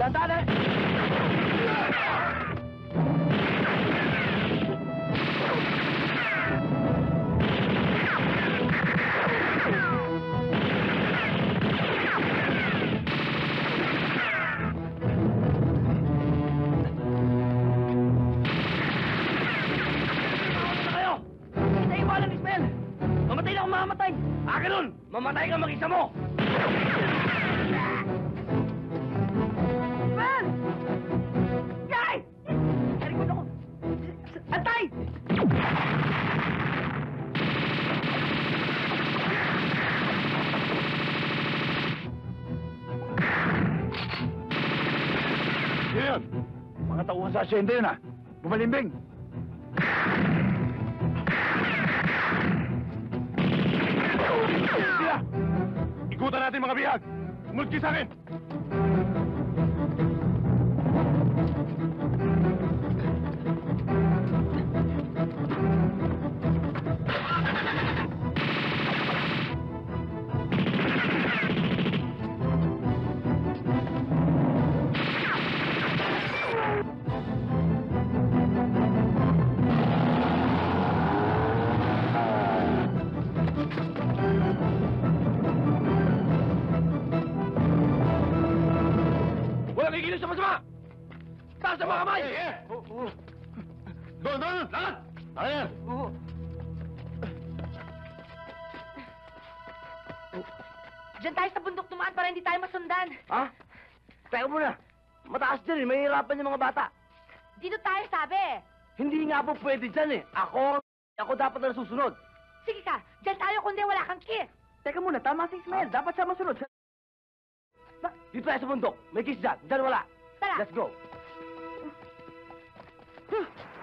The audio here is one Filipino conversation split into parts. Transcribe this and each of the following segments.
Dahan-dahan eh! Mamatay! Ah, ganun! Mamatay ka mag-isa mo! Ben! Yay! Harikot ako! Antay! Yun! Mga tauhan sa asyenda yun, ha? Bumalimbing! Sila! Ikutan natin mga bihag! Umulki sa akin! Kikilos sa masama! Taas ang mga kamay! Doon! Lahat! Ayan! Diyan tayo sa bundok tumaan para hindi tayo masundan. Ha? Teka muna. Mataas dyan eh. Mahihirapan yung mga bata. Dito tayo sabi. Hindi nga po pwede dyan eh. Ako dapat na susunod. Sige ka, diyan tayo kundi wala kang kiss. Teka muna, tama si Ismael. Dapat siya masunod. Dito tayo sa bundok. May kiss dyan. Dyan wala. Tara. Let's go.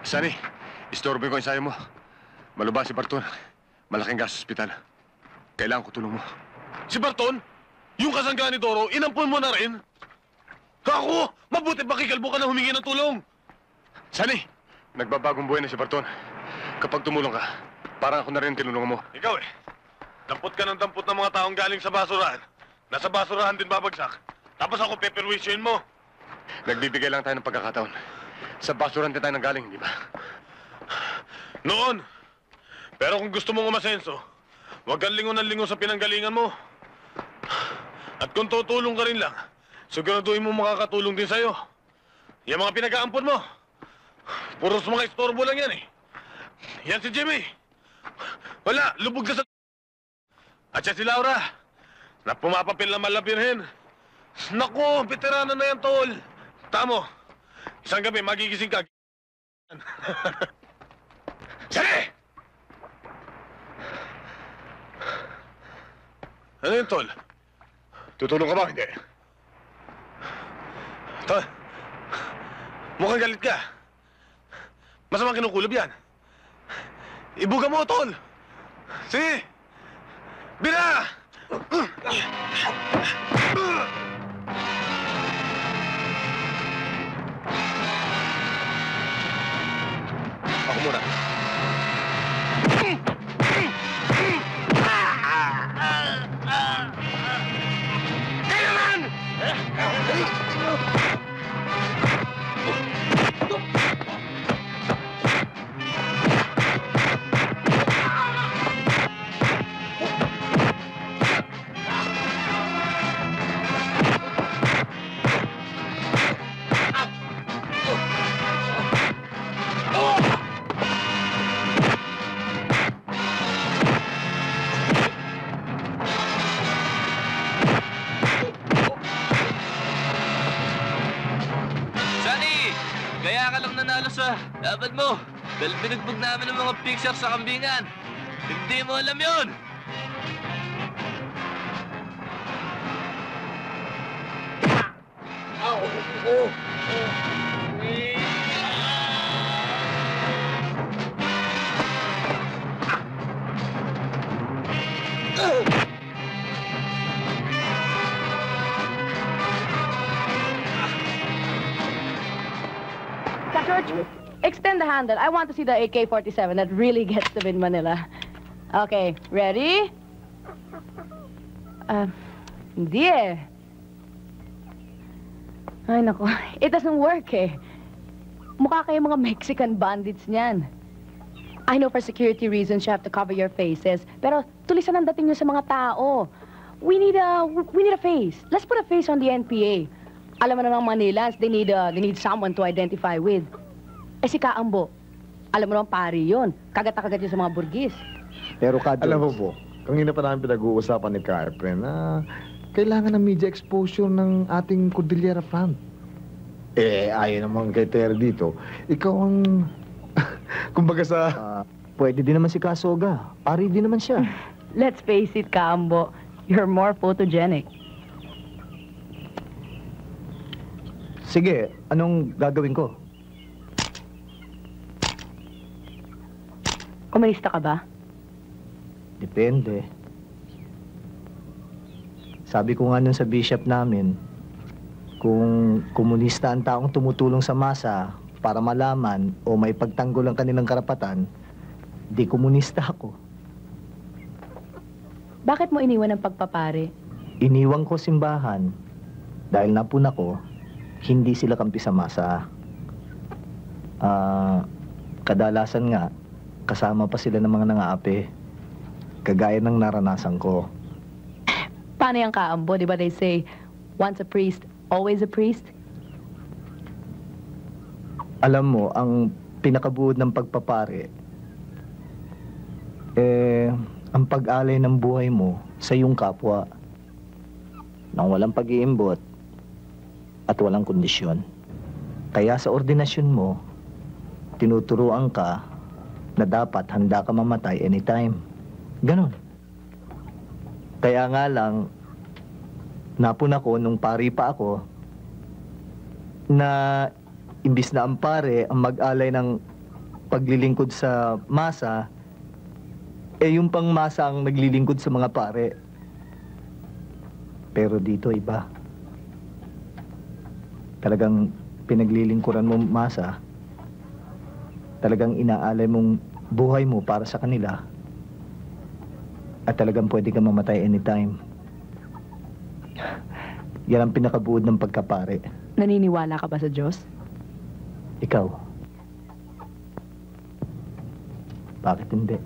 Sunny, istorbo ko yung ensayo mo. Malubha si Barton. Malaking gas sa ospital. Kailangan ko tulong mo. Si Barton? Yung kasangga ni Doro, inampun mo na rin? Ako! Mabuti pakikalbo ka na humingi ng tulong! Sunny, nagbabagong buhay na si Barton. Kapag tumulong ka, parang ako na rin tinulungan mo. Ikaw eh. Dampot ka ng dampot ng mga taong galing sa basurahan. Nasa basurahan din babagsak. Tapos ako peperwisyoin mo. Nagbibigay lang tayo ng pagkakataon. Sa basurahan din tayo nang galing, di ba? Noon. Pero kung gusto mong umasenso, huwag kang lingon ng lingon sa pinanggalingan mo. At kung tutulong ka rin lang, siguraduhin mo makakatulong din sa'yo. Yung mga pinag-aampon mo, puros mga istorbo lang yan eh. Yan si Jimmy. Wala, lubog na sa... At siya si Laura, na pumapapil na malabirhin. Naku, veterana na yan, tol. Tamo, isang gabi magigising ka. Sige! Ano yun, tol? Tutulong ka ba? Hindi. Tol, mukhang galit ka. Masamang kinukulob yan. Ibuga mo, tol. Sige. Bira! Ako muna. Kailangan! Kaya ka lang nanalo sa laban mo. Dahil binugbog namin ng mga picture sa kambingan. Hindi mo alam yun! George, extend the handle. I want to see the AK-47 that really gets them in Manila. Okay, ready? Hindi eh. Ay, nako. It doesn't work eh. Mukha kayo mga Mexican bandits niyan. I know for security reasons you have to cover your faces, pero tulisan ang dating nyo sa mga tao. We need a face. Let's put a face on the NPA. Alam mo na ng Manilans, they need someone to identify with. Eh si Kaambo, alam mo naman pari yun. Kagat-kagat yun sa mga burgis. Pero Ka, Alam mo po, kanina pa namin pinag-uusapan ni Ka Efren na kailangan ng media exposure ng ating Cordillera Front. Eh, ayaw naman kay Terry dito. Ikaw ang... kumbaga sa... pwede din naman si Kasoga. Pari din naman siya. Let's face it, Kaambo. You're more photogenic. Sige, anong gagawin ko? Komunista ka ba? Depende. Sabi ko nga nun sa bishop namin, kung komunista ang taong tumutulong sa masa para malaman o may pagtanggol ang kanilang karapatan, di komunista ako. Bakit mo iniwan ang pagpapare? Iniwan ko simbahan dahil napuna ko, hindi sila kampi sa masa. Kadalasan nga, kasama pa sila ng mga nangaapi, kagaya ng naranasan ko. Paano yung Kaambo? Di ba they say, once a priest, always a priest? Alam mo, ang pinakabuod ng pagpapare, ang pag-alay ng buhay mo sa iyong kapwa nang walang pag-iimbot at walang kondisyon. Kaya sa ordinasyon mo, tinuturuan ka na dapat handa ka mamatay anytime. Ganon. Kaya nga lang, napuna ko nung pari pa ako na imbis na ang pare ang mag-alay ng paglilingkod sa masa, yung pang masa ang naglilingkod sa mga pare. Pero dito iba. Talagang pinaglilingkuran mo masa, talagang inaalay mong buhay mo para sa kanila, at talagang pwede kang mamatay anytime. Yan ang pinakabuod ng pagkapare. Naniniwala ka ba sa Diyos? Ikaw? Bakit hindi?